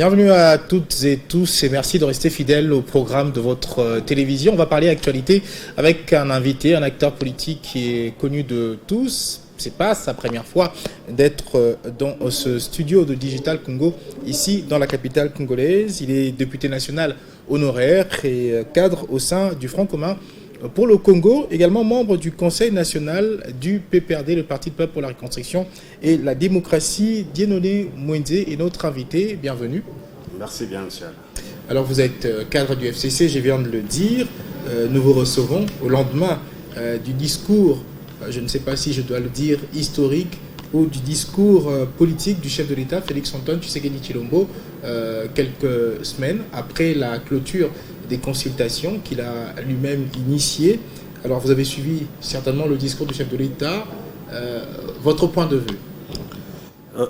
Bienvenue à toutes et tous et merci de rester fidèles au programme de votre télévision. On va parler actualité avec un invité, un acteur politique qui est connu de tous. C'est pas sa première fois d'être dans ce studio de Digital Congo, ici dans la capitale congolaise. Il est député national honoraire et cadre au sein du Front commun pour le Congo, également membre du Conseil national du PPRD, le Parti de peuple pour la reconstruction et la démocratie. Dieudonné Mwende est notre invité. Bienvenue. Merci bien, monsieur. Alors vous êtes cadre du FCC, je viens de le dire. Nous vous recevons au lendemain du discours, je ne sais pas si je dois le dire, historique, ou du discours politique du chef de l'État, Félix-Antoine Tshisekedi Tshilombo, quelques semaines après la clôture des consultations qu'il a lui-même initiées. Alors vous avez suivi certainement le discours du chef de l'État. Votre point de vue?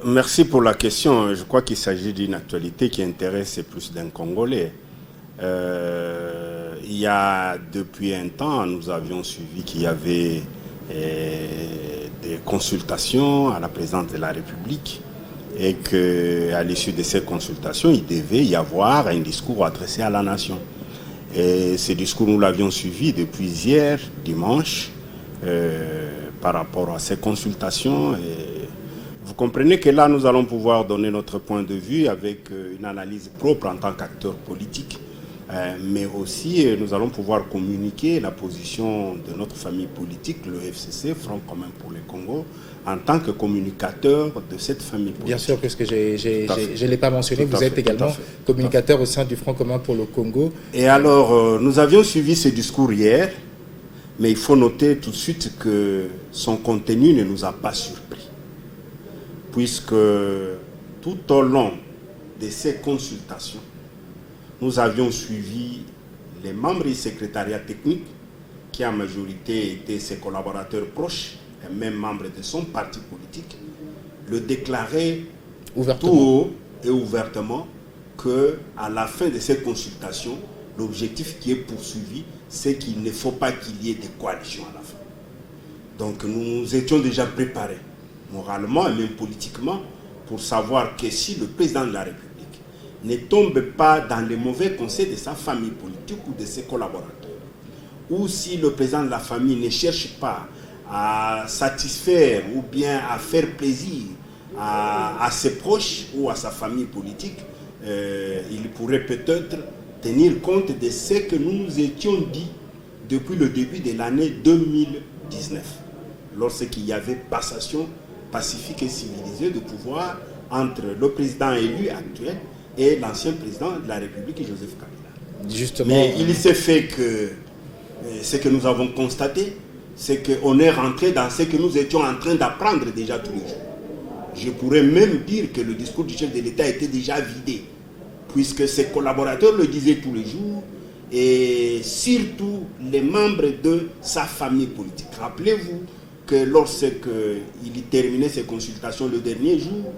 Merci pour la question. Je crois qu'il s'agit d'une actualité qui intéresse plus d'un Congolais. Il y a depuis un temps, nous avions suivi qu'il y avait des consultations à la présidence de la République et qu'à l'issue de ces consultations, il devait y avoir un discours adressé à la nation. Et ce discours, nous l'avions suivi depuis hier, dimanche, par rapport à ces consultations. Et vous comprenez que là, nous allons pouvoir donner notre point de vue avec une analyse propre en tant qu'acteur politique, mais aussi nous allons pouvoir communiquer la position de notre famille politique, le FCC, Front commun pour le Congo, en tant que communicateur de cette famille politique. Bien sûr, puisque je ne l'ai pas mentionné, vous êtes également communicateur au sein du Front commun pour le Congo. Et alors, nous avions suivi ce discours hier, mais il faut noter tout de suite que son contenu ne nous a pas surpris, puisque tout au long de ces consultations, nous avions suivi les membres du secrétariat technique, qui en majorité étaient ses collaborateurs proches, et même membres de son parti politique, le déclarer tout haut et ouvertement qu'à la fin de ces consultations, l'objectif qui est poursuivi, c'est qu'il ne faut pas qu'il y ait des coalitions à la fin. Donc nous étions déjà préparés, moralement et même politiquement, pour savoir que si le président de la République ne tombe pas dans les mauvais conseils de sa famille politique ou de ses collaborateurs, ou si le président de la famille ne cherche pas à satisfaire ou bien à faire plaisir à ses proches ou à sa famille politique, il pourrait peut-être tenir compte de ce que nous nous étions dit depuis le début de l'année 2019, lorsqu'il y avait passation pacifique et civilisée de pouvoir entre le président élu actuel et l'ancien président de la République, Joseph Kabila. Justement, mais il s'est fait que ce que nous avons constaté, c'est qu'on est rentré dans ce que nous étions en train d'apprendre déjà tous les jours. Je pourrais même dire que le discours du chef de l'État était déjà vidé, puisque ses collaborateurs le disaient tous les jours, et surtout les membres de sa famille politique. Rappelez-vous que lorsqu'il terminait ses consultations le dernier jour,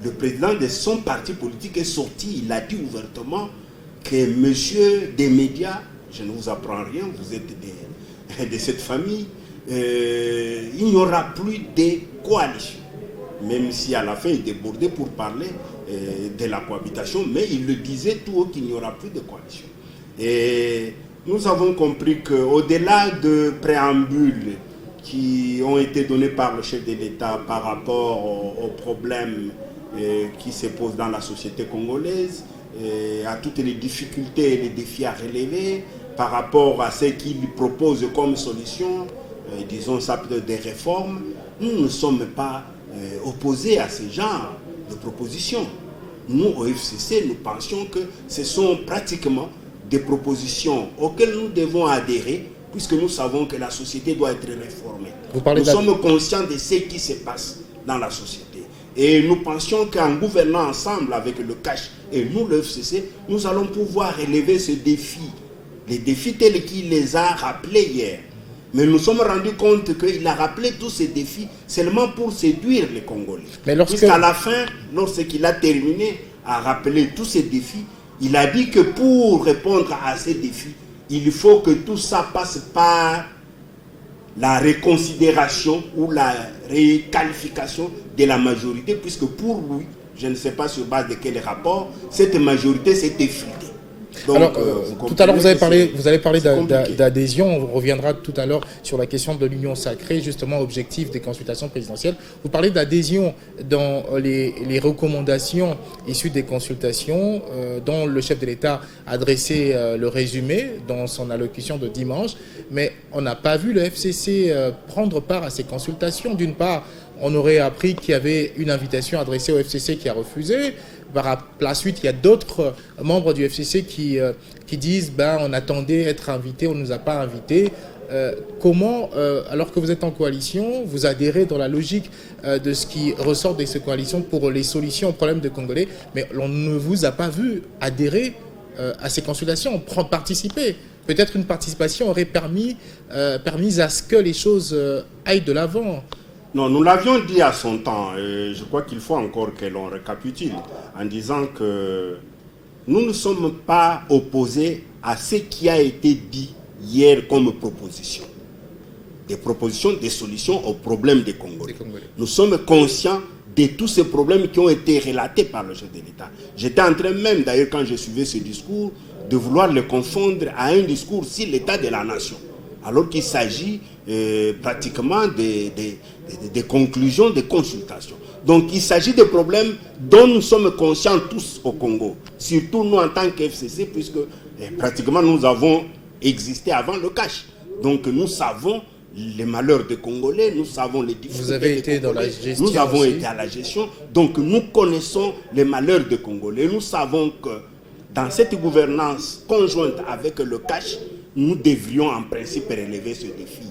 le président de son parti politique est sorti, il a dit ouvertement que monsieur des médias, je ne vous apprends rien, vous êtes de cette famille, il n'y aura plus de coalition. Même si à la fin il débordait pour parler de la cohabitation, mais il le disait tout haut qu'il n'y aura plus de coalition. Et nous avons compris qu'au-delà de préambules qui ont été donnés par le chef de l'État par rapport aux problèmes qui se posent dans la société congolaise, à toutes les difficultés et les défis à relever, par rapport à ce qu'il propose comme solution, disons ça peut-être des réformes, nous ne sommes pas opposés à ce genre de propositions. Nous, au FCC, nous pensions que ce sont pratiquement des propositions auxquelles nous devons adhérer, puisque nous savons que la société doit être réformée. Nous sommes conscients de ce qui se passe dans la société. Et nous pensions qu'en gouvernant ensemble avec le CACH et nous, le FCC, nous allons pouvoir relever ce défi. Les défis tels qu'il les a rappelés hier. Mais nous nous sommes rendus compte qu'il a rappelé tous ces défis seulement pour séduire les Congolais. Puisqu'à la fin, lorsqu'il a terminé à rappeler tous ces défis, il a dit que pour répondre à ces défis, il faut que tout ça passe par la reconsidération ou la requalification de la majorité, puisque pour lui, je ne sais pas sur base de quel rapport, cette majorité s'est effritée. Donc, alors, tout à l'heure, vous allez parler d'adhésion. On reviendra tout à l'heure sur la question de l'union sacrée, justement, objectif des consultations présidentielles. Vous parlez d'adhésion dans les recommandations issues des consultations dont le chef de l'État a dressé le résumé dans son allocution de dimanche. Mais on n'a pas vu le FCC prendre part à ces consultations. D'une part, on aurait appris qu'il y avait une invitation adressée au FCC qui a refusé. Par la suite, il y a d'autres membres du FCC qui disent on attendait être invités, on ne nous a pas invités. Comment, alors que vous êtes en coalition, vous adhérez dans la logique de ce qui ressort de ces coalitions pour les solutions aux problèmes des Congolais, mais on ne vous a pas vu adhérer à ces consultations, participer. Peut-être une participation aurait permis à ce que les choses aillent de l'avant. Non, nous l'avions dit à son temps, et je crois qu'il faut encore que l'on récapitule, en disant que nous ne sommes pas opposés à ce qui a été dit hier comme proposition. Des propositions, des solutions aux problèmes des Congolais. Nous sommes conscients de tous ces problèmes qui ont été relatés par le chef de l'État. J'étais en train même, d'ailleurs, quand je suivais ce discours, de vouloir le confondre à un discours sur l'état de la nation. Alors qu'il s'agit pratiquement des conclusions, des consultations. Donc il s'agit de problèmes dont nous sommes conscients tous au Congo, surtout nous en tant qu'FCC, puisque pratiquement nous avons existé avant le cash. Donc nous savons les malheurs des Congolais, nous savons les difficultés. Vous avez été dans la gestion. Nous avons été à la gestion, donc nous connaissons les malheurs des Congolais. Nous savons que dans cette gouvernance conjointe avec le cash, nous devrions en principe relever ce défi.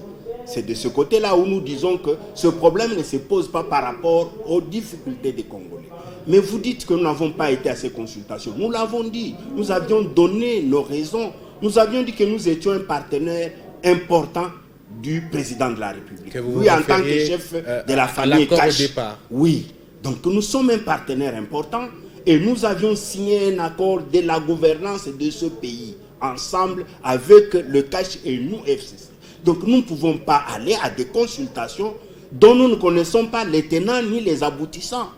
C'est de ce côté-là où nous disons que ce problème ne se pose pas par rapport aux difficultés des Congolais. Mais vous dites que nous n'avons pas été à ces consultations. Nous l'avons dit, nous avions donné nos raisons. Nous avions dit que nous étions un partenaire important du président de la République. Oui, en tant que chef de la famille Cash. Oui, donc nous sommes un partenaire important et nous avions signé un accord de la gouvernance de ce pays ensemble avec le Cash et nous FCC. Donc nous ne pouvons pas aller à des consultations dont nous ne connaissons pas les tenants ni les aboutissants.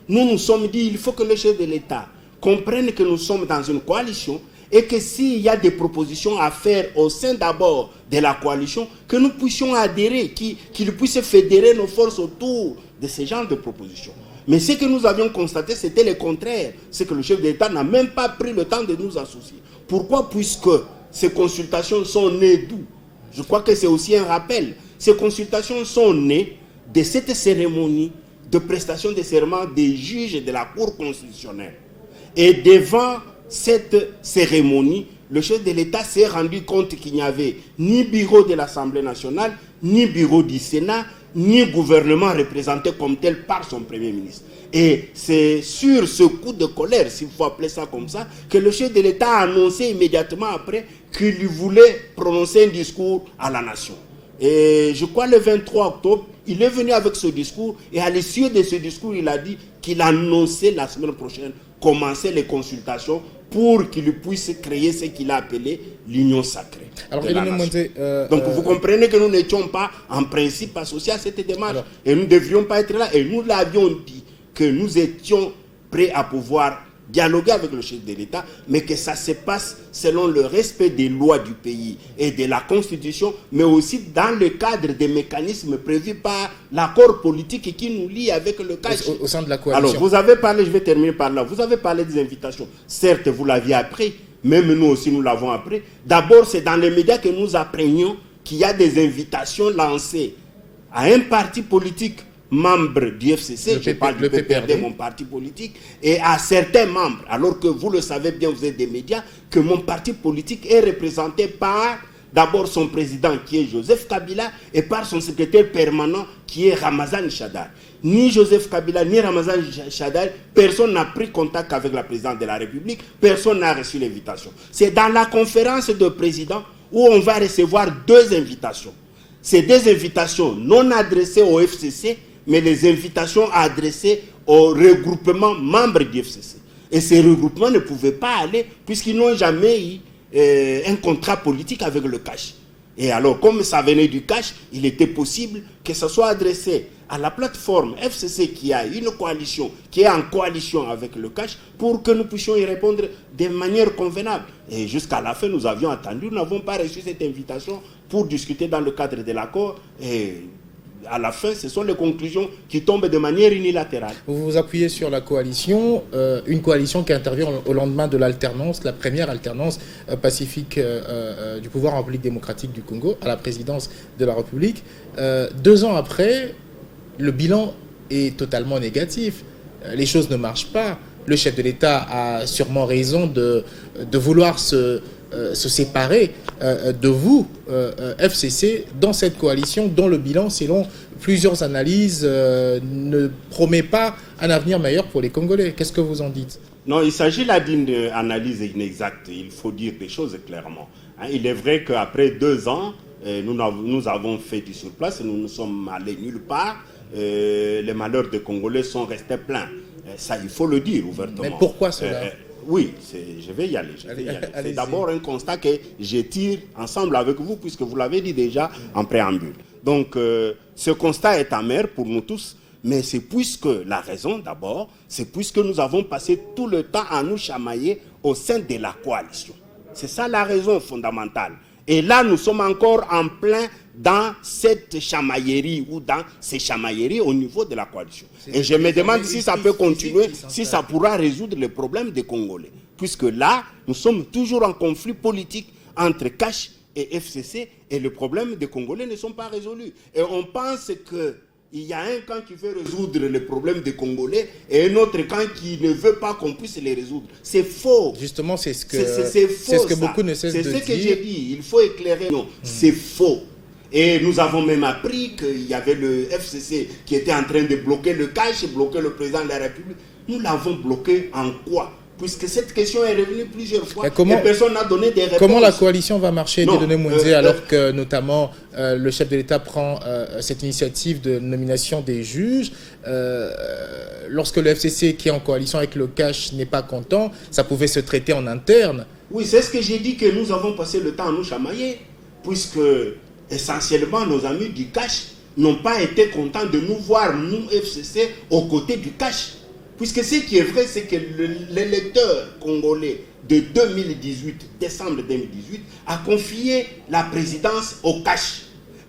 Nous nous sommes dit il faut que le chef de l'État comprenne que nous sommes dans une coalition et que s'il y a des propositions à faire au sein d'abord de la coalition, que nous puissions adhérer, qu'il puisse fédérer nos forces autour de ce genre de propositions. Mais ce que nous avions constaté, c'était le contraire. C'est que le chef de l'État n'a même pas pris le temps de nous associer. Pourquoi? Puisque ces consultations sont nées d'où? Je crois que c'est aussi un rappel. Ces consultations sont nées de cette cérémonie de prestation de serment des juges de la Cour constitutionnelle. Et devant cette cérémonie, le chef de l'État s'est rendu compte qu'il n'y avait ni bureau de l'Assemblée nationale, ni bureau du Sénat, ni gouvernement représenté comme tel par son Premier ministre. Et c'est sur ce coup de colère, s'il faut appeler ça comme ça, que le chef de l'État a annoncé immédiatement après qu'il voulait prononcer un discours à la nation. Et je crois le 23 octobre, il est venu avec ce discours et à l'issue de ce discours, il a dit qu'il annonçait la semaine prochaine commencer les consultations pour qu'il puisse créer ce qu'il a appelé l'union sacrée. Alors, donc vous comprenez que nous n'étions pas en principe associés à cette démarche et nous ne devrions pas être là. Et nous l'avions dit que nous étions prêts à pouvoir dialoguer avec le chef de l'État, mais que ça se passe selon le respect des lois du pays et de la Constitution, mais aussi dans le cadre des mécanismes prévus par l'accord politique qui nous lie avec le CAC. Au sein de la coalition. Alors, vous avez parlé, je vais terminer par là, vous avez parlé des invitations. Certes, vous l'aviez appris, même nous aussi nous l'avons appris. D'abord, c'est dans les médias que nous apprenions qu'il y a des invitations lancées à un parti politique membre du FCC, je parle du PPRD, mon parti politique, et à certains membres, alors que vous le savez bien, vous êtes des médias, que mon parti politique est représenté par d'abord son président qui est Joseph Kabila et par son secrétaire permanent qui est Ramazan Shadar. Ni Joseph Kabila ni Ramazan Shadar, personne n'a pris contact avec la présidente de la République, personne n'a reçu l'invitation. C'est dans la conférence de présidents où on va recevoir deux invitations. Ces deux invitations non adressées au FCC, mais les invitations adressées aux regroupements membres du FCC. Et ces regroupements ne pouvaient pas aller puisqu'ils n'ont jamais eu un contrat politique avec le CACH. Et alors, comme ça venait du cash, il était possible que ça soit adressé à la plateforme FCC qui a une coalition, qui est en coalition avec le cash, pour que nous puissions y répondre de manière convenable. Et jusqu'à la fin, nous avions attendu, nous n'avons pas reçu cette invitation pour discuter dans le cadre de l'accord. Et à la fin, ce sont les conclusions qui tombent de manière unilatérale. Vous vous appuyez sur la coalition, une coalition qui intervient au lendemain de l'alternance, la première alternance pacifique du pouvoir en République démocratique du Congo à la présidence de la République. 2 ans après, le bilan est totalement négatif. Les choses ne marchent pas. Le chef de l'État a sûrement raison de vouloir se séparer de vous, FCC, dans cette coalition dont le bilan, selon plusieurs analyses, ne promet pas un avenir meilleur pour les Congolais. Qu'est-ce que vous en dites? Non, il s'agit là d'une analyse inexacte. Il faut dire des choses clairement. Il est vrai qu'après 2 ans, nous avons fait du surplace, nous ne sommes allés nulle part. Les malheurs des Congolais sont restés pleins. Ça, il faut le dire ouvertement. Mais pourquoi cela? Oui, je vais y aller. C'est d'abord un constat que je tire ensemble avec vous, puisque vous l'avez dit déjà en préambule. Donc, ce constat est amer pour nous tous, mais c'est puisque, la raison d'abord, c'est puisque nous avons passé tout le temps à nous chamailler au sein de la coalition. C'est ça la raison fondamentale. Et là, nous sommes encore en plein dans cette chamaillerie ou dans ces chamailleries au niveau de la coalition. Et je me demande si ça peut continuer, si ça pourra résoudre les problèmes des Congolais. Puisque là, nous sommes toujours en conflit politique entre Cash et FCC et les problèmes des Congolais ne sont pas résolus. Et on pense qu'il y a un camp qui veut résoudre les problèmes des Congolais et un autre camp qui ne veut pas qu'on puisse les résoudre. C'est faux. Justement, c'est ce que, c'est ce que beaucoup ne cessent de dire. C'est ce que j'ai dit. Il faut éclairer. Non, c'est faux. Et nous avons même appris qu'il y avait le FCC qui était en train de bloquer le cash, bloquer le président de la République. Nous l'avons bloqué en quoi? Puisque cette question est revenue plusieurs fois et personne n'a donné des réponses. Comment la coalition va marcher, Dieudonné Mounzé, alors que notamment le chef de l'État prend cette initiative de nomination des juges? Lorsque le FCC qui est en coalition avec le cash n'est pas content, ça pouvait se traiter en interne. Oui, c'est ce que j'ai dit, que nous avons passé le temps à nous chamailler, puisque essentiellement nos amis du cash n'ont pas été contents de nous voir, nous FCC, aux côtés du cash. Puisque ce qui est vrai, c'est que l'électeur congolais de 2018, décembre 2018, a confié la présidence au cash,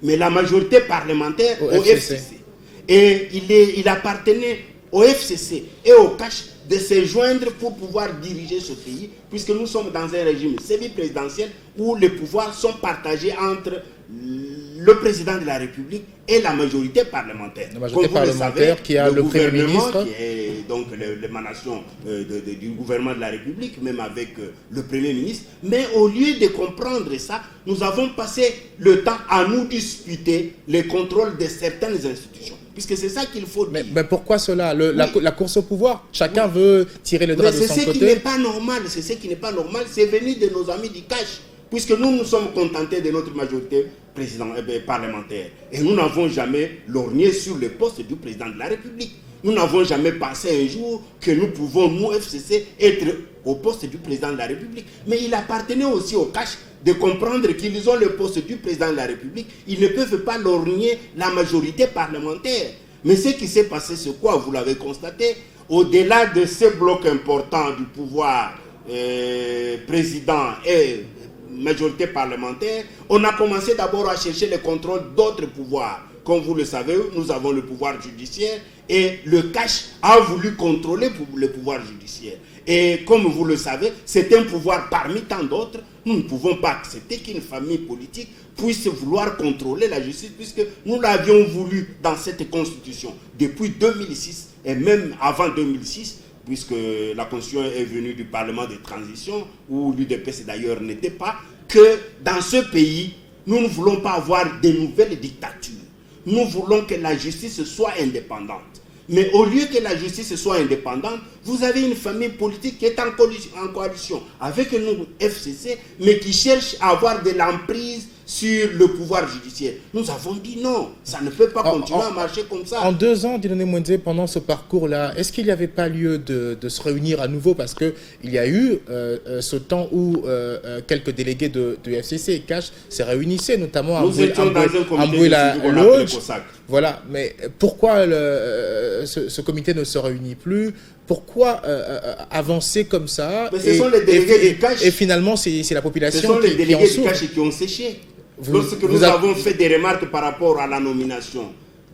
mais la majorité parlementaire au FCC. Et il appartenait au FCC et au cash de se joindre pour pouvoir diriger ce pays, puisque nous sommes dans un régime semi-présidentiel où les pouvoirs sont partagés entre le président de la République et la majorité parlementaire. La majorité parlementaire qui a le Premier ministre. Qui est donc l'émanation du gouvernement de la République, même avec le Premier ministre. Mais au lieu de comprendre ça, nous avons passé le temps à nous disputer les contrôles de certaines institutions. Puisque c'est ça qu'il faut dire. Mais pourquoi cela? La course au pouvoir, chacun veut tirer le drap de son côté. C'est ce qui n'est pas normal. C'est ce qui n'est pas normal. C'est venu de nos amis du cash. Puisque nous nous sommes contentés de notre majorité parlementaire. Et nous n'avons jamais lorgné sur le poste du président de la République. Nous n'avons jamais pensé un jour que nous pouvons, nous, FCC, être au poste du président de la République. Mais il appartenait aussi au cash de comprendre qu'ils ont le poste du président de la République. Ils ne peuvent pas lorgner la majorité parlementaire. Mais ce qui s'est passé, c'est quoi? Vous l'avez constaté. Au-delà de ces blocs importants du pouvoir président et majorité parlementaire, on a commencé d'abord à chercher le contrôle d'autres pouvoirs. Comme vous le savez, nous avons le pouvoir judiciaire et le cash a voulu contrôler le pouvoir judiciaire. Et comme vous le savez, c'est un pouvoir parmi tant d'autres. Nous ne pouvons pas accepter qu'une famille politique puisse vouloir contrôler la justice, puisque nous l'avions voulu dans cette constitution depuis 2006 et même avant 2006, puisque la constitution est venue du Parlement de transition, où l'UDPS d'ailleurs n'était pas, que dans ce pays, nous ne voulons pas avoir de nouvelles dictatures. Nous voulons que la justice soit indépendante. Mais au lieu que la justice soit indépendante, vous avez une famille politique qui est en coalition avec nous, FCC, mais qui cherche à avoir de l'emprise sur le pouvoir judiciaire. Nous avons dit non, ça ne peut pas continuer à marcher comme ça. En 2 ans, Dieudonné Mwende, pendant ce parcours-là, est-ce qu'il n'y avait pas lieu de se réunir à nouveau? Parce qu'il y a eu ce temps où quelques délégués de FCC et CASH se réunissaient, notamment à Mboué-la-Lodge. Voilà, mais pourquoi ce comité ne se réunit plus? Pourquoi avancer comme ça? Mais ce sont les délégués du CASH. Et finalement, c'est la population qui en souffre. Ce sont les délégués du CASH qui ont séché. Lorsque nous avons fait des remarques par rapport à la nomination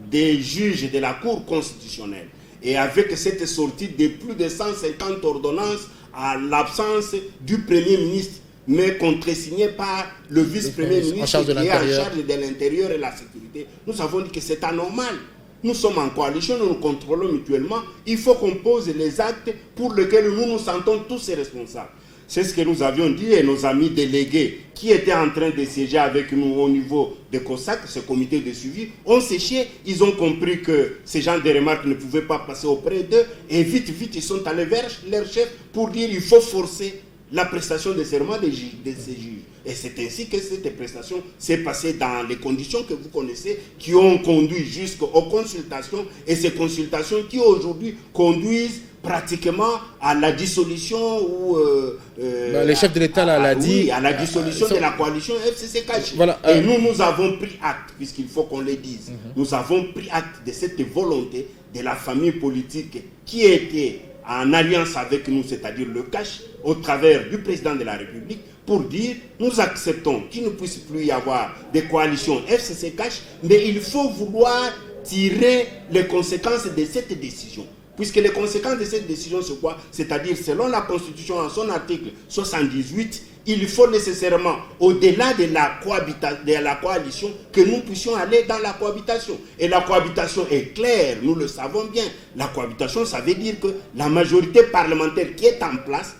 des juges de la Cour constitutionnelle, et avec cette sortie de plus de 150 ordonnances à l'absence du Premier ministre, mais contresigné par le vice-premier ministre qui est en charge de l'intérieur et la sécurité, nous avons dit que c'est anormal. Nous sommes en coalition, nous nous contrôlons mutuellement. Il faut qu'on pose les actes pour lesquels nous nous sentons tous responsables. C'est ce que nous avions dit, et nos amis délégués qui étaient en train de siéger avec nous au niveau de COSAC, ce comité de suivi, ont séché. Ils ont compris que ces gens de remarques ne pouvaient pas passer auprès d'eux, et vite, ils sont allés vers leur chef pour dire qu'il faut forcer la prestation de serment de ces juges. Et c'est ainsi que cette prestation s'est passée dans les conditions que vous connaissez, qui ont conduit jusqu'aux consultations, et ces consultations qui aujourd'hui conduisent pratiquement à la dissolution ou le chef de l'État l'a dit. Oui, à la dissolution de la coalition FCC-CASH. Voilà, et nous avons pris acte, puisqu'il faut qu'on le dise, nous avons pris acte de cette volonté de la famille politique qui était en alliance avec nous, c'est-à-dire le CASH, au travers du président de la République, pour dire nous acceptons qu'il ne puisse plus y avoir de coalition FCC-CASH, mais il faut vouloir tirer les conséquences de cette décision. Puisque les conséquences de cette décision, c'est quoi? C'est-à-dire, selon la Constitution, en son article 78, il faut nécessairement, au-delà de la coalition, que nous puissions aller dans la cohabitation. Et la cohabitation est claire, nous le savons bien. La cohabitation, ça veut dire que la majorité parlementaire qui est en place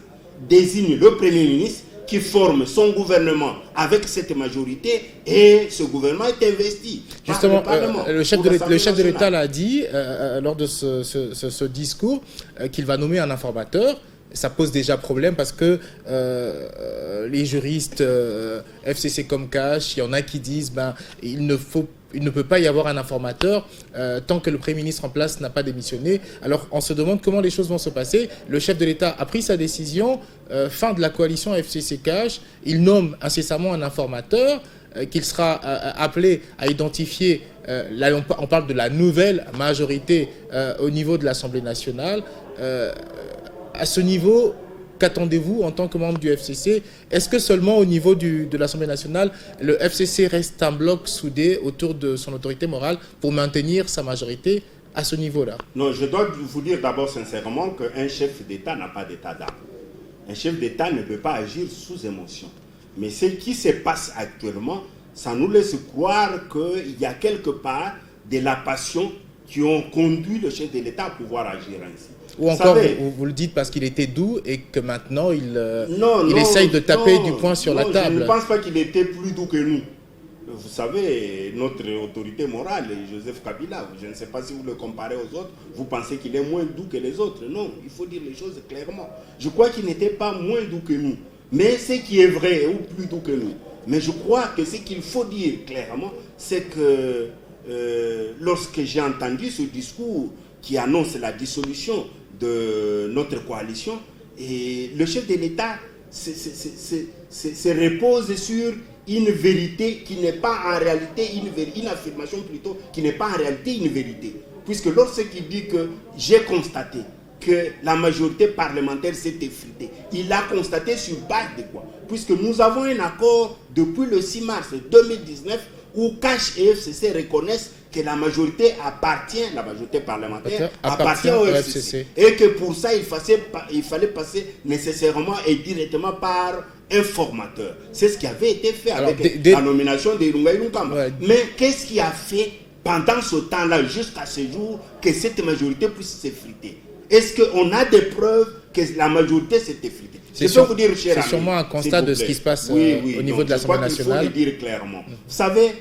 désigne le Premier ministre, qui forme son gouvernement avec cette majorité, et ce gouvernement est investi. Justement, le chef de l'État l'a dit lors de ce discours qu'il va nommer un informateur. Ça pose déjà problème parce que les juristes FCC comme CASH, il y en a qui disent il ne peut pas y avoir un informateur tant que le Premier ministre en place n'a pas démissionné. Alors on se demande comment les choses vont se passer. Le chef de l'État a pris sa décision, fin de la coalition FCC-CASH, il nomme incessamment un informateur qu'il sera appelé à identifier. Là on parle de la nouvelle majorité au niveau de l'Assemblée nationale. À ce niveau, qu'attendez-vous en tant que membre du FCC? Est-ce que seulement au niveau de l'Assemblée nationale, le FCC reste un bloc soudé autour de son autorité morale pour maintenir sa majorité à ce niveau-là? Non, je dois vous dire d'abord sincèrement qu'un chef d'État n'a pas d'état d'âme. Un chef d'État ne peut pas agir sous émotion. Mais ce qui se passe actuellement, ça nous laisse croire qu'il y a quelque part de la passion qui ont conduit le chef de l'État à pouvoir agir ainsi. Ou encore, vous le dites parce qu'il était doux et que maintenant il essaye de taper du poing sur la table. Je ne pense pas qu'il était plus doux que nous. Vous savez, notre autorité morale, Joseph Kabila, je ne sais pas si vous le comparez aux autres, vous pensez qu'il est moins doux que les autres. Non, il faut dire les choses clairement. Je crois qu'il n'était pas moins doux que nous. Mais ce qui est vrai, ou plus doux que nous. Mais je crois que ce qu'il faut dire clairement, c'est que lorsque j'ai entendu ce discours qui annonce la dissolution de notre coalition, et le chef de l'État se repose sur une vérité qui n'est pas en réalité une affirmation plutôt qui n'est pas en réalité une vérité. Puisque lorsqu'il dit que j'ai constaté que la majorité parlementaire s'est effritée, il a constaté sur base de quoi? Puisque nous avons un accord depuis le 6 mars 2019 où CASH et FCC reconnaissent que la majorité parlementaire appartient au FCC. Et que pour ça, il fallait passer nécessairement et directement par un formateur. C'est ce qui avait été fait avec la nomination de Ilunga Ilunkamba. Ouais. Mais qu'est-ce qui a fait pendant ce temps-là, jusqu'à ce jour, que cette majorité puisse s'effriter? Est-ce qu'on a des preuves que la majorité s'est effritée? C'est sûrement un constat de ce qui se passe au niveau de l'Assemblée nationale. Il faut le dire clairement. Vous savez,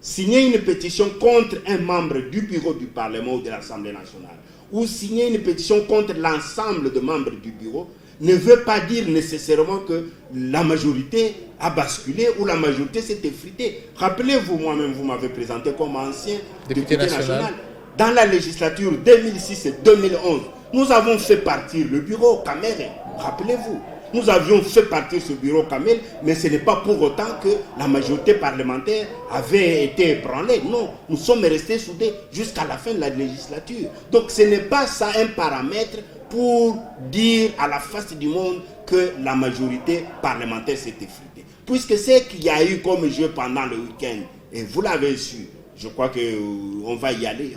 signer une pétition contre un membre du bureau du Parlement ou de l'Assemblée nationale, ou signer une pétition contre l'ensemble des membres du bureau, ne veut pas dire nécessairement que la majorité a basculé ou la majorité s'est effritée. Rappelez-vous, moi-même, vous m'avez présenté comme ancien député national. Dans la législature 2006 et 2011, nous avons fait partir le bureau Kamel. Rappelez-vous, nous avions fait partir ce bureau Kamel, mais ce n'est pas pour autant que la majorité parlementaire avait été ébranlée. Non, nous sommes restés soudés jusqu'à la fin de la législature. Donc ce n'est pas ça un paramètre pour dire à la face du monde que la majorité parlementaire s'est effritée. Puisque ce qu'il y a eu comme jeu pendant le week-end, et vous l'avez su, je crois qu'on va y aller,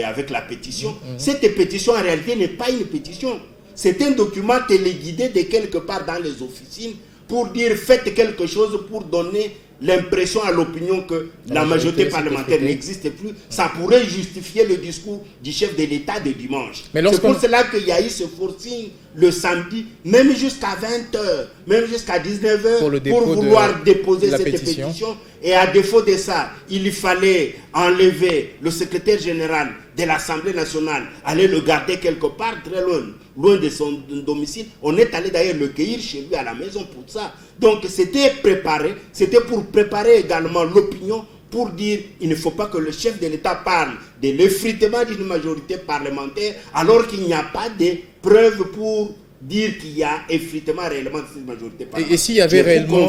avec la pétition. Cette pétition, en réalité, n'est pas une pétition. C'est un document téléguidé de quelque part dans les officines pour dire faites quelque chose pour donner l'impression à l'opinion que la majorité parlementaire n'existe plus. Ça pourrait justifier le discours du chef de l'État de dimanche. C'est pour cela qu'il y a eu ce forcing le samedi, même jusqu'à 20h, même jusqu'à 19h, pour vouloir déposer cette pétition. Et à défaut de ça, il fallait enlever le secrétaire général de l'Assemblée nationale, aller le garder quelque part, très loin de son domicile. On est allé d'ailleurs le cueillir chez lui à la maison pour ça. Donc c'était préparé, c'était pour préparer également l'opinion pour dire il ne faut pas que le chef de l'État parle de l'effritement d'une majorité parlementaire alors qu'il n'y a pas de preuves pour dire qu'il y a effritement réellement de cette majorité parlementaire. Et s'il y avait réellement...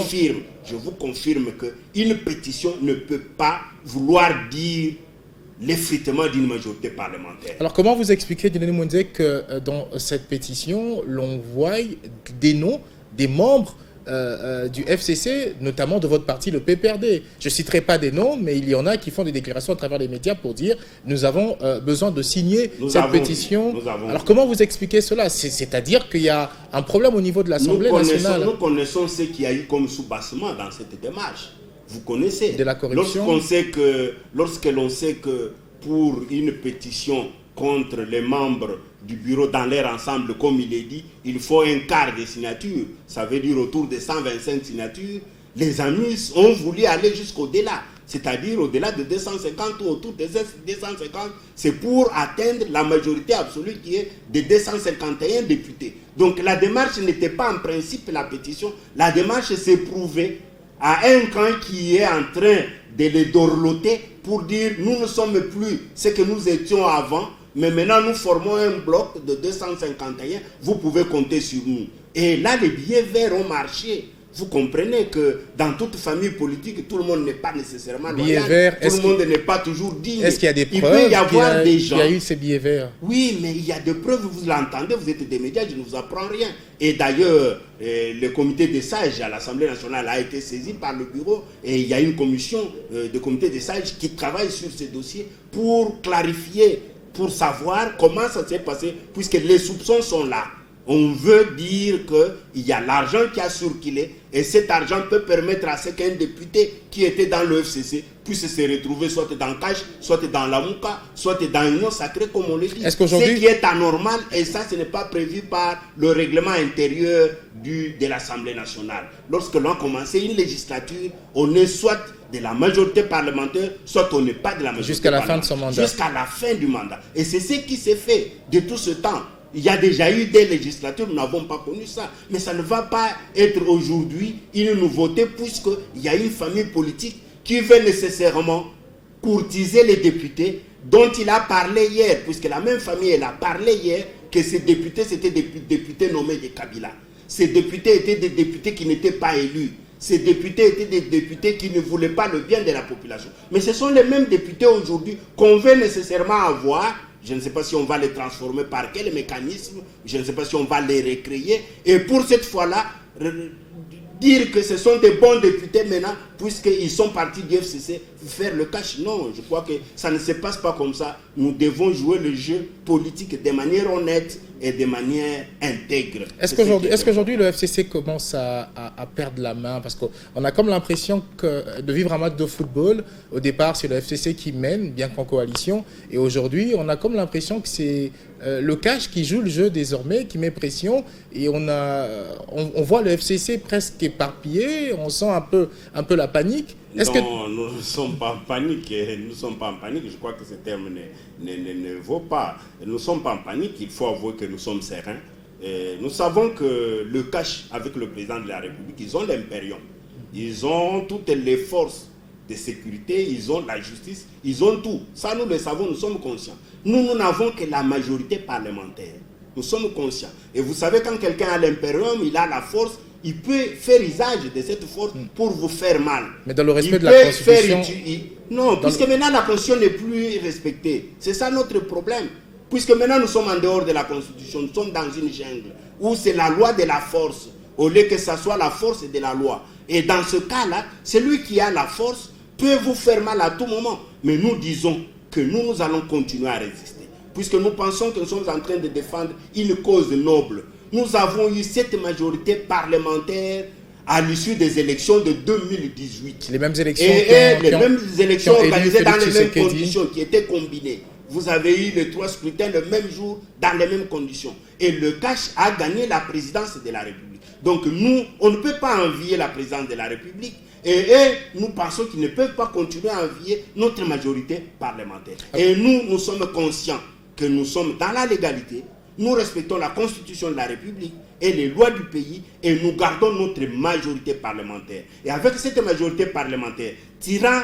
Je vous confirme qu'une pétition ne peut pas vouloir dire l'effritement d'une majorité parlementaire. Alors comment vous expliquez, Dieudonné Mounzé, que dans cette pétition, l'on voit des noms des membres du FCC, notamment de votre parti, le PPRD. Je ne citerai pas des noms, mais il y en a qui font des déclarations à travers les médias pour dire nous avons besoin de signer cette pétition. Alors comment vous expliquez cela? C'est-à-dire qu'il y a un problème au niveau de l'Assemblée nationale. Nous connaissons ce qu'il y a eu comme soubassement dans cette démarche. Vous connaissez. De la corruption. Lorsque l'on sait que pour une pétition contre les membres du bureau dans leur ensemble, comme il est dit, il faut un quart des signatures. Ça veut dire autour de 125 signatures. Les amis ont voulu aller jusqu'au-delà. C'est-à-dire au-delà de 250 ou autour de 250. C'est pour atteindre la majorité absolue qui est de 251 députés. Donc la démarche n'était pas en principe la pétition. La démarche s'est prouvée à un camp qui est en train de les dorloter pour dire nous ne sommes plus ce que nous étions avant, mais maintenant nous formons un bloc de 251, vous pouvez compter sur nous. Et là les billets verts ont marché. Vous comprenez que dans toute famille politique, tout le monde n'est pas nécessairement loyal, tout le monde n'est pas toujours digne. Est-ce qu'il y a des preuves il peut y avoir des gens... Il y a eu ces billets verts? Oui, mais il y a des preuves, vous l'entendez, vous êtes des médias, je ne vous apprends rien. Et d'ailleurs, le comité des sages à l'Assemblée nationale a été saisi par le bureau et il y a une commission de comité des sages qui travaille sur ces dossiers pour clarifier, pour savoir comment ça s'est passé, puisque les soupçons sont là. On veut dire qu'il y a l'argent qui a circulé et cet argent peut permettre à ce qu'un député qui était dans le FCC puisse se retrouver soit dans Cache, soit dans la Mouka, soit dans une eau sacrée comme on le dit. Ce qui est anormal et ça ce n'est pas prévu par le règlement intérieur de l'Assemblée nationale. Lorsque l'on a commencé une législature, on est soit de la majorité parlementaire, soit on n'est pas de la majorité jusqu'à la fin de son mandat. Jusqu'à la fin du mandat. Et c'est ce qui s'est fait de tout ce temps. Il y a déjà eu des législatures, nous n'avons pas connu ça. Mais ça ne va pas être aujourd'hui une nouveauté puisqu'il y a une famille politique qui veut nécessairement courtiser les députés dont il a parlé hier, puisque la même famille elle a parlé hier que ces députés c'était des députés nommés de Kabila. Ces députés étaient des députés qui n'étaient pas élus. Ces députés étaient des députés qui ne voulaient pas le bien de la population. Mais ce sont les mêmes députés aujourd'hui qu'on veut nécessairement avoir. Je ne sais pas si on va les transformer par quel mécanisme, je ne sais pas si on va les recréer. Et pour cette fois-là, dire que ce sont des bons députés maintenant, puisqu'ils sont partis du FCC, faire le cash. Non, je crois que ça ne se passe pas comme ça. Nous devons jouer le jeu politique de manière honnête et de manière intègre. Est-ce qu'aujourd'hui le FCC commence à perdre la main? Parce qu'on a comme l'impression de vivre un match de football. Au départ, c'est le FCC qui mène, bien qu'en coalition. Et aujourd'hui, on a comme l'impression que c'est le cash qui joue le jeu désormais, qui met pression. Et on voit le FCC presque éparpillé. On sent un peu la panique. Non, nous ne sommes pas en panique. Nous ne sommes pas en panique. Je crois que ce terme ne vaut pas. Nous ne sommes pas en panique. Il faut avouer que nous sommes sereins. Nous savons que le cash avec le président de la République, ils ont l'impérium. Ils ont toutes les forces de sécurité, ils ont la justice, ils ont tout. Ça, nous le savons, nous sommes conscients. Nous n'avons que la majorité parlementaire. Nous sommes conscients. Et vous savez, quand quelqu'un a l'impérium, il a la force, il peut faire usage de cette force pour vous faire mal. Mais dans le respect de la Constitution... Non, puisque maintenant la Constitution n'est plus respectée. C'est ça notre problème. Puisque maintenant nous sommes en dehors de la Constitution, nous sommes dans une jungle où c'est la loi de la force, au lieu que ça soit la force de la loi. Et dans ce cas-là, celui qui a la force peut vous faire mal à tout moment. Mais nous disons que nous allons continuer à résister. Puisque nous pensons que nous sommes en train de défendre une cause noble. Nous avons eu cette majorité parlementaire à l'issue des élections de 2018. Les mêmes élections, les mêmes élections organisées dans les mêmes conditions, qui étaient combinées. Vous avez eu les 3 scrutins le même jour, dans les mêmes conditions. Et le cash a gagné la présidence de la République. Donc nous, on ne peut pas envier la présidence de la République. Et nous pensons qu'ils ne peuvent pas continuer à envier notre majorité parlementaire. Et nous sommes conscients que nous sommes dans la légalité. Nous respectons la Constitution de la République et les lois du pays et nous gardons notre majorité parlementaire. Et avec cette majorité parlementaire, tirant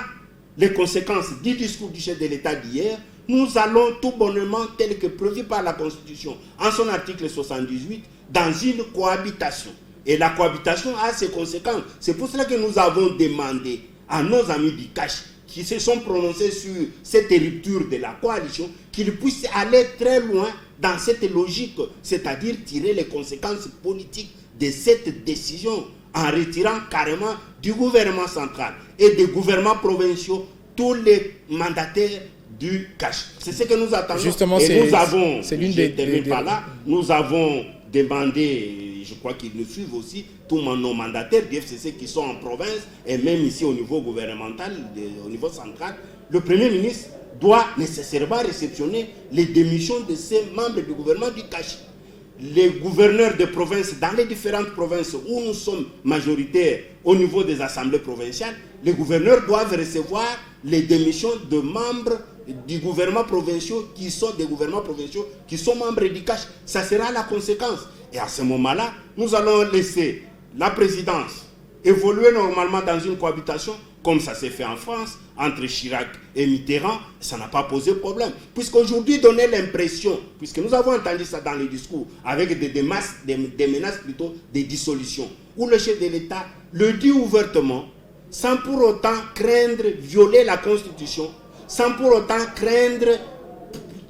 les conséquences du discours du chef de l'État d'hier, nous allons tout bonnement, tel que prévu par la Constitution, en son article 78, dans une cohabitation. Et la cohabitation a ses conséquences. C'est pour cela que nous avons demandé à nos amis du cash qui se sont prononcés sur cette rupture de la coalition, qu'ils puissent aller très loin dans cette logique, c'est-à-dire tirer les conséquences politiques de cette décision en retirant carrément du gouvernement central et des gouvernements provinciaux tous les mandataires du cash. C'est ce que nous attendons. Justement, et nous avons, là, nous avons demandé, je crois qu'ils nous suivent aussi, tous nos mandataires du FCC qui sont en province et même ici au niveau gouvernemental, au niveau central, le Premier ministre doit nécessairement réceptionner les démissions de ces membres du gouvernement du cash. Les gouverneurs de province, dans les différentes provinces où nous sommes majoritaires au niveau des assemblées provinciales, les gouverneurs doivent recevoir les démissions de membres du gouvernement provinciaux qui sont des gouvernements provinciaux qui sont membres du cash. Ça sera la conséquence. Et à ce moment-là, nous allons laisser la présidence évoluer normalement dans une cohabitation comme ça s'est fait en France, entre Chirac et Mitterrand, ça n'a pas posé problème. Puisqu'aujourd'hui, donner l'impression, puisque nous avons entendu ça dans les discours, avec des menaces plutôt, des dissolutions, où le chef de l'État le dit ouvertement, sans pour autant craindre violer la Constitution, sans pour autant craindre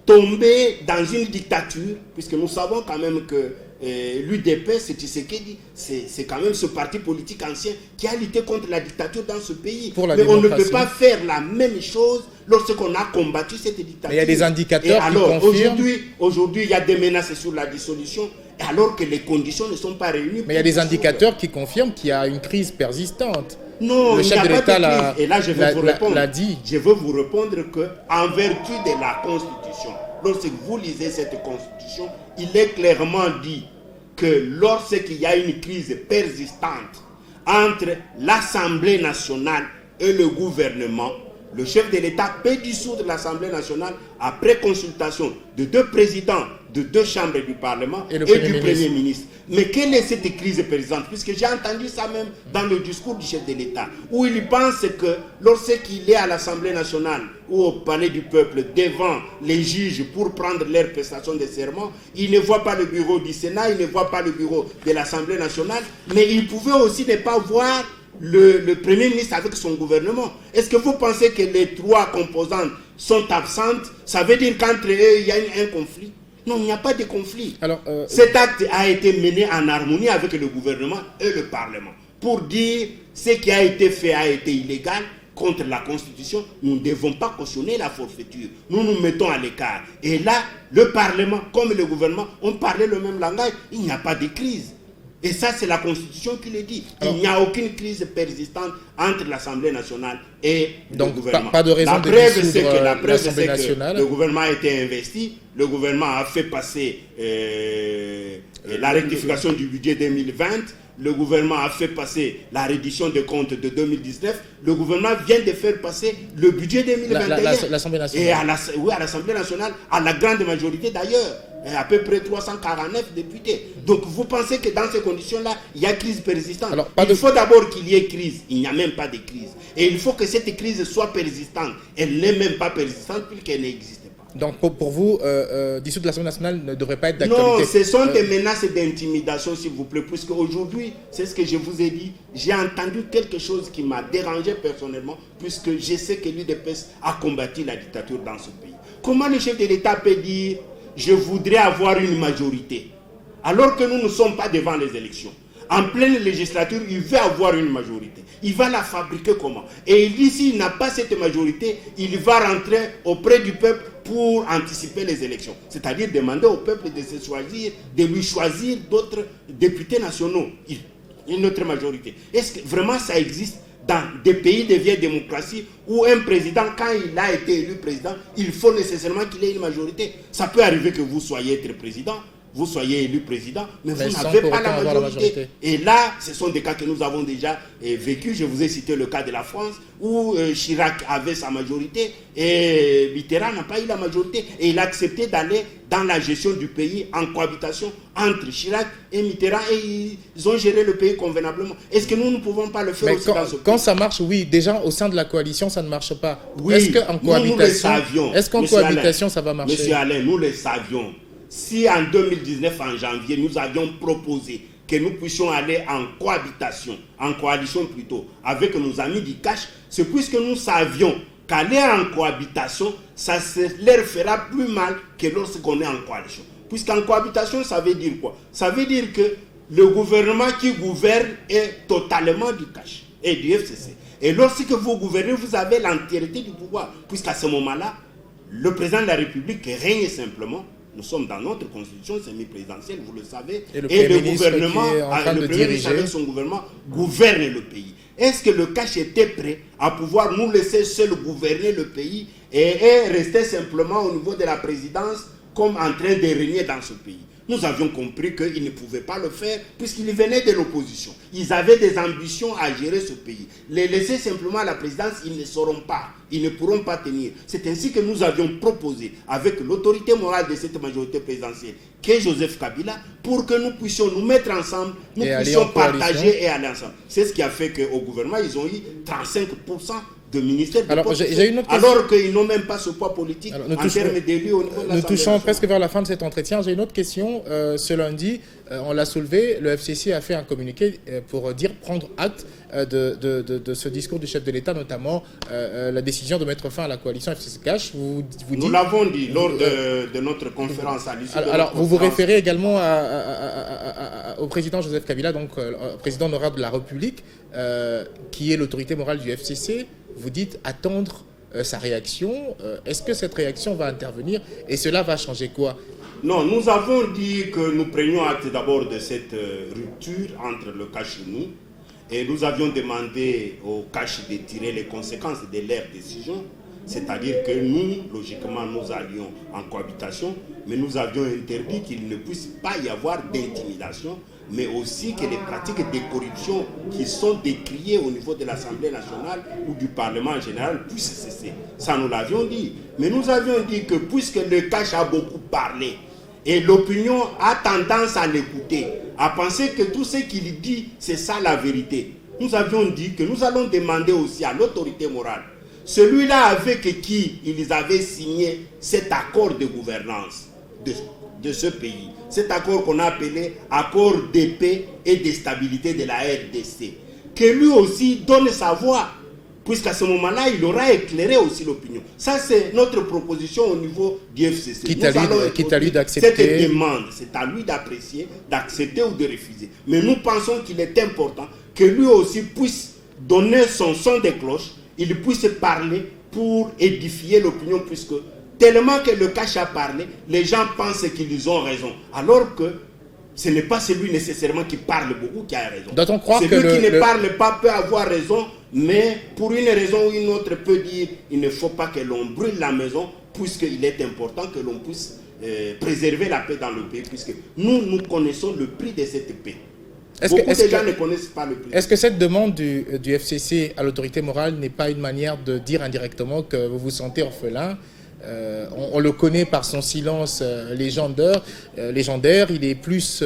tomber dans une dictature, puisque nous savons quand même que l'UDP, c'est Tshisekedi, c'est quand même ce parti politique ancien qui a lutté contre la dictature dans ce pays. Mais on ne peut pas faire la même chose lorsqu'on a combattu cette dictature. Mais il y a des indicateurs qui confirment. Aujourd'hui, il y a des menaces sur la dissolution, alors que les conditions ne sont pas réunies. Mais il y a des indicateurs qui confirment qu'il y a une crise persistante. Non, le chef de l'État l'a dit. Je veux vous répondre qu'en vertu de la Constitution, lorsque vous lisez cette Constitution, il est clairement dit que lorsqu'il y a une crise persistante entre l'Assemblée nationale et le gouvernement, le chef de l'État peut dissoudre l'Assemblée nationale après consultation de 2 présidents de 2 chambres du Parlement et du Premier ministre. Mais quelle est cette crise persistante? Puisque j'ai entendu ça même dans le discours du chef de l'État, où il pense que lorsqu'il est à l'Assemblée nationale ou au Palais du Peuple devant les juges pour prendre leur prestation de serment, il ne voit pas le bureau du Sénat, il ne voit pas le bureau de l'Assemblée nationale, mais il pouvait aussi ne pas voir le Premier ministre avec son gouvernement. Est-ce que vous pensez que les 3 composantes sont absentes? Ça veut dire qu'entre eux, il y a un conflit? Non, il n'y a pas de conflit. Alors, cet acte a été mené en harmonie avec le gouvernement et le Parlement. Pour dire ce qui a été fait a été illégal contre la Constitution, nous ne devons pas cautionner la forfaiture. Nous nous mettons à l'écart. Et là, le Parlement comme le gouvernement ont parlé le même langage. Il n'y a pas de crise. Et ça, c'est la Constitution qui le dit. Il n'y a aucune crise persistante entre l'Assemblée nationale et le gouvernement. Pas de raison la de preuve, c'est dissoudre que l'Assemblée nationale. Le gouvernement a été investi, le gouvernement a fait passer la rectification du budget 2020, le gouvernement a fait passer la reddition des comptes de 2019, le gouvernement vient de faire passer le budget 2021. L'Assemblée nationale. Et à l'Assemblée nationale, à la grande majorité d'ailleurs. à peu près 349 députés. Donc vous pensez que dans ces conditions-là, il y a crise persistante. Alors, il faut d'abord qu'il y ait crise. Il n'y a même pas de crise. Et il faut que cette crise soit persistante. Elle n'est même pas persistante puisqu'elle n'existe pas. Donc pour vous, dissoudre l'Assemblée nationale ne devrait pas être d'actualité. Non, ce sont des menaces d'intimidation, s'il vous plaît, puisque aujourd'hui, c'est ce que je vous ai dit, j'ai entendu quelque chose qui m'a dérangé personnellement, puisque je sais que l'UDPS a combattu la dictature dans ce pays. Comment le chef de l'État peut dire « je voudrais avoir une majorité » alors que nous ne sommes pas devant les élections? En pleine législature, il veut avoir une majorité. Il va la fabriquer comment? Et il dit s'il n'a pas cette majorité, il va rentrer auprès du peuple pour anticiper les élections. C'est-à-dire demander au peuple de se choisir, de lui choisir d'autres députés nationaux, une autre majorité. Est-ce que vraiment ça existe dans des pays de vieille démocratie où un président, quand il a été élu président, il faut nécessairement qu'il ait une majorité? Ça peut arriver que vous soyez être président, vous soyez élu président, mais vous n'avez pas la majorité. Et là, ce sont des cas que nous avons déjà vécu. Je vous ai cité le cas de la France, où Chirac avait sa majorité et Mitterrand n'a pas eu la majorité. Et il a accepté d'aller dans la gestion du pays en cohabitation entre Chirac et Mitterrand, et ils ont géré le pays convenablement. Est-ce que nous ne pouvons pas le faire aussi dans ce pays? Quand ça marche, oui. Déjà, au sein de la coalition, ça ne marche pas. Oui, est-ce qu'en cohabitation, cohabitation, ça va marcher? Monsieur Alain, nous le savions. Si en 2019, en janvier, nous avions proposé que nous puissions aller en cohabitation, en coalition plutôt, avec nos amis du Cash, c'est puisque nous savions qu'aller en cohabitation, ça leur fera plus mal que lorsqu'on est en coalition. Puisqu'en cohabitation, ça veut dire quoi? Ça veut dire que le gouvernement qui gouverne est totalement du Cash et du FCC. Et lorsque vous gouvernez, vous avez l'entièreté du pouvoir, puisqu'à ce moment-là, le président de la République règne simplement. Nous sommes dans notre constitution semi-présidentielle, vous le savez, et le gouvernement, le Premier ministre avec son gouvernement gouverne le pays. Est-ce que le Cash était prêt à pouvoir nous laisser seuls gouverner le pays et rester simplement au niveau de la présidence comme en train de régner dans ce pays? Nous avions compris qu'ils ne pouvaient pas le faire puisqu'ils venaient de l'opposition. Ils avaient des ambitions à gérer ce pays. Les laisser simplement à la présidence, ils ne sauront pas. Ils ne pourront pas tenir. C'est ainsi que nous avions proposé, avec l'autorité morale de cette majorité présidentielle, qu'est Joseph Kabila, pour que nous puissions nous mettre ensemble, nous puissions partager et aller ensemble. C'est ce qui a fait qu'au gouvernement, ils ont eu 35% de ministères de alors qu'ils n'ont même pas ce poids politique en termes d'élus au niveau de l'Assemblée. Nous touchons presque vers la fin de cet entretien. J'ai une autre question. Ce lundi, on l'a soulevé, le FCC a fait un communiqué pour prendre acte de ce discours du chef de l'État, notamment la décision de mettre fin à la coalition FCC-Cash. Nous l'avons dit lors de notre conférence à l'issue. Alors, vous vous référez également au président Joseph Kabila, donc président honorable de la République, qui est l'autorité morale du FCC. Vous dites attendre sa réaction. Est-ce que cette réaction va intervenir et cela va changer quoi? Non, nous avons dit que nous prenions acte d'abord de cette rupture entre le Cash et nous. Et nous avions demandé au Cash de tirer les conséquences de leur décision. C'est-à-dire que nous, logiquement, nous allions en cohabitation, mais nous avions interdit qu'il ne puisse pas y avoir d'intimidation, mais aussi que les pratiques de corruption qui sont décriées au niveau de l'Assemblée nationale ou du Parlement en général puissent cesser. Ça, nous l'avions dit. Mais nous avions dit que puisque le Cash a beaucoup parlé, et l'opinion a tendance à l'écouter, à penser que tout ce qu'il dit, c'est ça la vérité. Nous avions dit que nous allons demander aussi à l'autorité morale, celui-là avec qui ils avaient signé cet accord de gouvernance de ce pays, cet accord qu'on a appelé accord de paix et de stabilité de la RDC, que lui aussi donne sa voix, puisqu'à ce moment-là, il aura éclairé aussi l'opinion. Ça, c'est notre proposition au niveau du FCC. Quitte à lui d'accepter. Cette demande, c'est à lui d'apprécier, d'accepter ou de refuser. Mais nous pensons qu'il est important que lui aussi puisse donner son son de cloche, il puisse parler pour édifier l'opinion, puisque tellement que le Cash a parlé, les gens pensent qu'ils ont raison. Alors que ce n'est pas celui nécessairement qui parle beaucoup qui a raison. Doit-on croire celui qui ne parle pas peut avoir raison, mais pour une raison ou une autre peut dire il ne faut pas que l'on brûle la maison, puisqu'il est important que l'on puisse préserver la paix dans le pays, puisque nous connaissons le prix de cette paix. Beaucoup de gens ne connaissent pas le prix. Est-ce que cette demande du FCC à l'autorité morale n'est pas une manière de dire indirectement que vous vous sentez orphelin On le connaît par son silence légendaire. Il est plus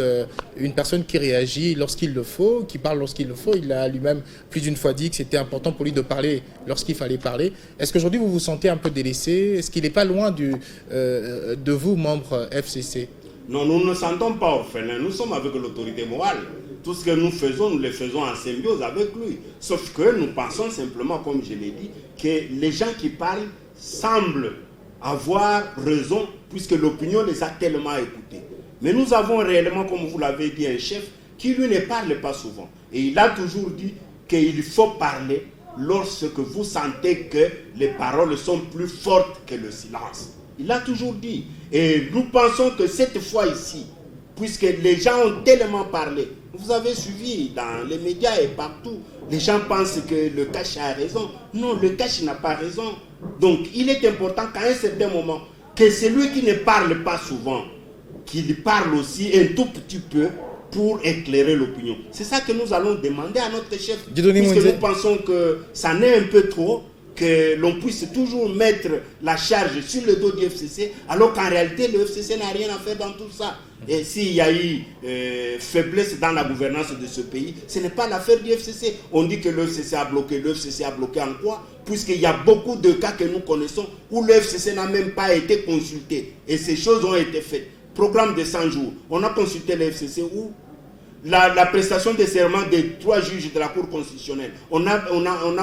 une personne qui réagit lorsqu'il le faut, qui parle lorsqu'il le faut. Il a lui-même plus d'une fois dit que c'était important pour lui de parler lorsqu'il fallait parler. Est-ce qu'aujourd'hui vous vous sentez un peu délaissé? Est-ce qu'il n'est pas loin de vous, membre FCC? Non, nous ne sentons pas orphelins. Nous sommes avec l'autorité morale. Tout ce que nous faisons, nous le faisons en symbiose avec lui. Sauf que nous pensons simplement, comme je l'ai dit, que les gens qui parlent semblent avoir raison, puisque l'opinion les a tellement écoutés. Mais nous avons réellement, comme vous l'avez dit, un chef qui, lui, ne parle pas souvent. Et il a toujours dit qu'il faut parler lorsque vous sentez que les paroles sont plus fortes que le silence. Il l'a toujours dit. Et nous pensons que cette fois ici, puisque les gens ont tellement parlé, vous avez suivi dans les médias et partout, les gens pensent que le cash a raison. Non, le cash n'a pas raison. Donc, il est important qu'à un certain moment, que celui qui ne parle pas souvent, qu'il parle aussi un tout petit peu pour éclairer l'opinion. C'est ça que nous allons demander à notre chef. Puisque nous pensons que ça n'est un peu trop, que l'on puisse toujours mettre la charge sur le dos du FCC, alors qu'en réalité, le FCC n'a rien à faire dans tout ça. Et s'il y a eu faiblesse dans la gouvernance de ce pays, ce n'est pas l'affaire du FCC. On dit que le FCC a bloqué. Le FCC a bloqué en quoi? Puisqu'il y a beaucoup de cas que nous connaissons où le FCC n'a même pas été consulté. Et ces choses ont été faites. Programme de 100 jours. On a consulté le FCC où la prestation de serment des 3 juges de la Cour constitutionnelle. On a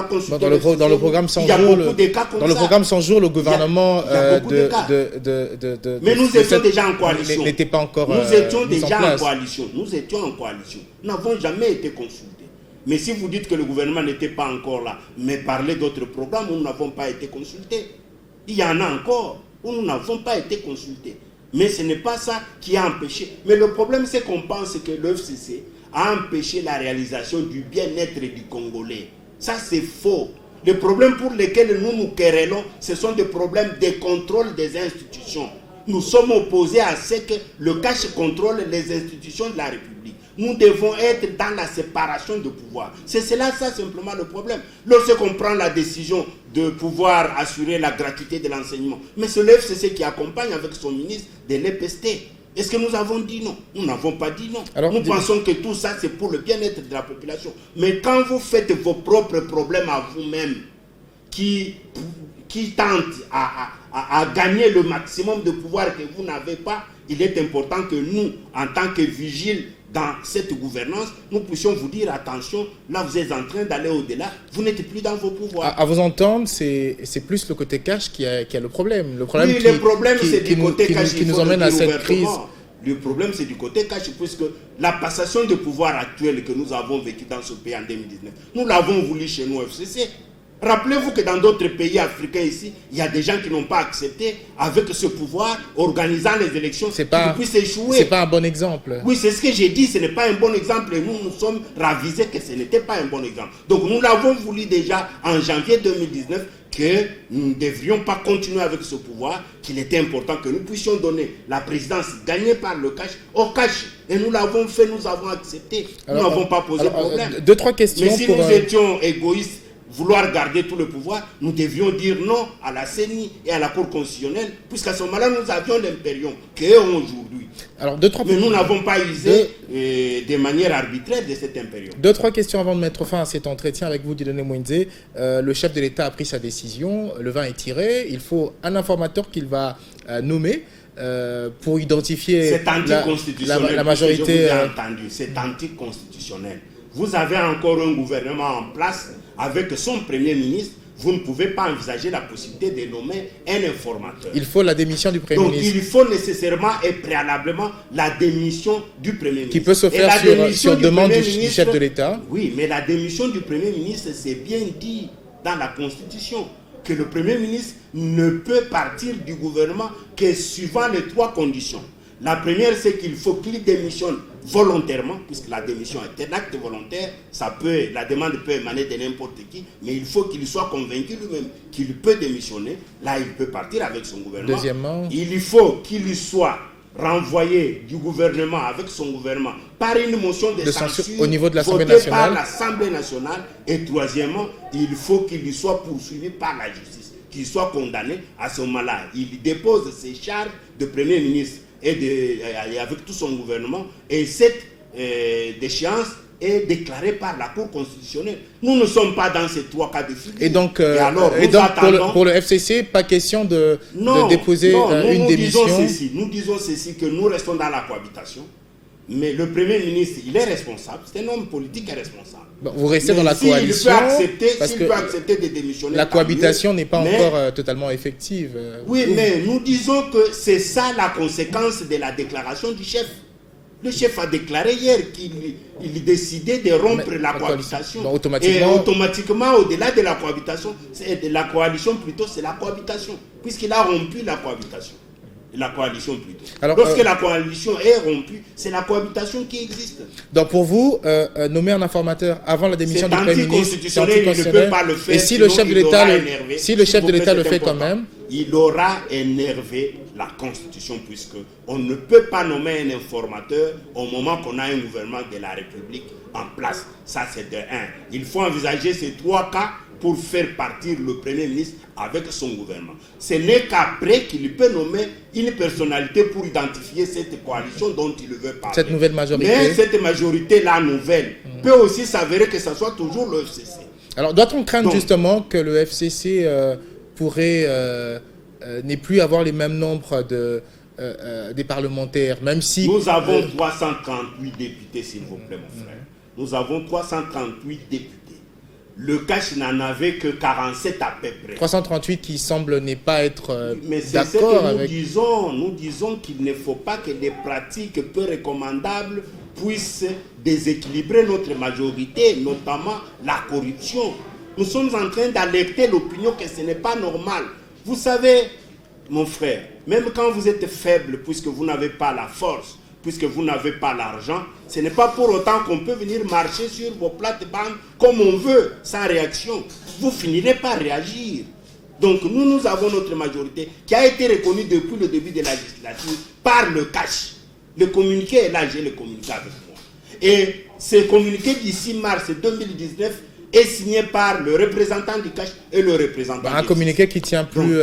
consulté dans le programme 100 jours. Le programme 100 jours, le gouvernement mais nous étions déjà en coalition. N'était pas encore Nous étions déjà en coalition. Nous étions en coalition. Nous n'avons jamais été consultés. Mais si vous dites que le gouvernement n'était pas encore là, mais parlez d'autres programmes où nous n'avons pas été consultés. Il y en a encore où nous n'avons pas été consultés. Mais ce n'est pas ça qui a empêché. Mais le problème, c'est qu'on pense que le FCC a empêché la réalisation du bien-être du Congolais. Ça, c'est faux. Les problèmes pour lesquels nous nous querellons, ce sont des problèmes de contrôle des institutions. Nous sommes opposés à ce que le cash contrôle les institutions de la République. Nous devons être dans la séparation de pouvoir. C'est cela, ça simplement le problème. Lorsqu'on prend la décision de pouvoir assurer la gratuité de l'enseignement, mais c'est le FCC qui accompagne avec son ministre de l'EPST. Est-ce que nous avons dit non? Nous n'avons pas dit non. Alors, nous pensons que tout ça, c'est pour le bien-être de la population. Mais quand vous faites vos propres problèmes à vous-même, qui tentent à gagner le maximum de pouvoir que vous n'avez pas, il est important que nous, en tant que vigiles dans cette gouvernance, nous puissions vous dire attention, là vous êtes en train d'aller au-delà, vous n'êtes plus dans vos pouvoirs. À vous entendre, c'est plus le côté cash qui a le problème. Le problème, oui, le problème c'est du côté cash qui nous emmène à cette crise. Le problème c'est du côté cash, puisque la passation de pouvoir actuelle que nous avons vécue dans ce pays en 2019, nous l'avons voulu chez nous FCC. Rappelez-vous que dans d'autres pays africains ici, il y a des gens qui n'ont pas accepté avec ce pouvoir, organisant les élections, qui puissent échouer. C'est pas un bon exemple. Oui, c'est ce que j'ai dit, ce n'est pas un bon exemple et nous sommes ravisés que ce n'était pas un bon exemple. Donc nous l'avons voulu déjà en janvier 2019 que nous ne devrions pas continuer avec ce pouvoir, qu'il était important que nous puissions donner la présidence gagnée par le cash au cash. Et nous l'avons fait, nous avons accepté. Nous n'avons pas posé problème. 2-3 questions. Mais si nous étions égoïstes, vouloir garder tout le pouvoir, nous devions dire non à la CENI et à la Cour constitutionnelle, puisqu'à ce moment-là, nous avions l'impérium qu'eux ont aujourd'hui. Mais nous n'avons pas usé de manière arbitraire de cet impérium. 2-3 questions avant de mettre fin à cet entretien avec vous, Dieudonné Mwinze. Le chef de l'État a pris sa décision, le vin est tiré, il faut un informateur qu'il va nommer pour identifier la majorité. Je vous ai entendu, c'est anticonstitutionnel. Vous avez encore un gouvernement en place avec son Premier ministre. Vous ne pouvez pas envisager la possibilité de nommer un informateur. Il faut la démission du Premier ministre. Donc il faut nécessairement et préalablement la démission du Premier ministre. Qui peut se faire sur demande du chef de l'État. Oui, mais la démission du Premier ministre, c'est bien dit dans la Constitution que le Premier ministre ne peut partir du gouvernement que suivant les 3 conditions. La première, c'est qu'il faut qu'il démissionne volontairement, puisque la démission est un acte volontaire, la demande peut émaner de n'importe qui, mais il faut qu'il soit convaincu lui-même qu'il peut démissionner. Là, il peut partir avec son gouvernement. Deuxièmement, il faut qu'il soit renvoyé du gouvernement avec son gouvernement par une motion de censure au niveau de l'Assemblée votée nationale. par l'Assemblée nationale. Et troisièmement, il faut qu'il soit poursuivi par la justice, qu'il soit condamné, à ce moment-là, il dépose ses charges de Premier ministre et avec tout son gouvernement, et cette déchéance est déclarée par la Cour constitutionnelle. Nous ne sommes pas dans ces 3 cas de figure. Et donc, pour le FCC, pas question de déposer une démission. Nous disons ceci, que nous restons dans la cohabitation. Mais le Premier ministre, il est responsable. C'est un homme politique et responsable. Bon, vous restez dans la coalition. S'il peut accepter de démissionner. La cohabitation n'est pas encore totalement effective. Oui, mais nous disons que c'est ça la conséquence de la déclaration du chef. Le chef a déclaré hier qu'il décidait de rompre la cohabitation. Donc, et automatiquement, au-delà de la cohabitation, c'est de la coalition plutôt, c'est la cohabitation. Puisqu'il a rompu la cohabitation. La coalition plutôt. Alors, lorsque la coalition est rompue, c'est la cohabitation qui existe. Donc pour vous, nommer un informateur avant la démission du Premier ministre, c'est anticonstitutionnel. Il ne peut pas le faire. Et si le chef de l'État le fait quand même, il aura énervé la Constitution, puisque on ne peut pas nommer un informateur au moment qu'on a un gouvernement de la République en place. Ça, c'est de 1. Il faut envisager ces 3 cas pour faire partir le Premier ministre avec son gouvernement. Ce n'est qu'après qu'il peut nommer une personnalité pour identifier cette coalition dont il veut parler. Cette nouvelle majorité. Mais cette majorité-là nouvelle peut aussi s'avérer que ce soit toujours le FCC. Alors doit-on craindre justement que le FCC pourrait ne plus avoir les mêmes nombres des parlementaires, même si... Nous avons 338 députés, s'il vous plaît, mon frère. Nous avons 338 députés. Le CACH n'en avait que 47 à peu près. 338 qui semblent ne pas être mais c'est ce que nous disons. Nous disons qu'il ne faut pas que des pratiques peu recommandables puissent déséquilibrer notre majorité, notamment la corruption. Nous sommes en train d'alerter l'opinion que ce n'est pas normal. Vous savez, mon frère, même quand vous êtes faible, puisque vous n'avez pas la force, puisque vous n'avez pas l'argent, ce n'est pas pour autant qu'on peut venir marcher sur vos plates-bandes comme on veut, sans réaction. Vous finirez par réagir. Donc nous avons notre majorité qui a été reconnue depuis le début de la législature par le CACH. Le communiqué est là, j'ai le communiqué avec moi. Et ce communiqué d'ici mars 2019 est signé par le représentant du CACH et le représentant un communiqué qui tient plus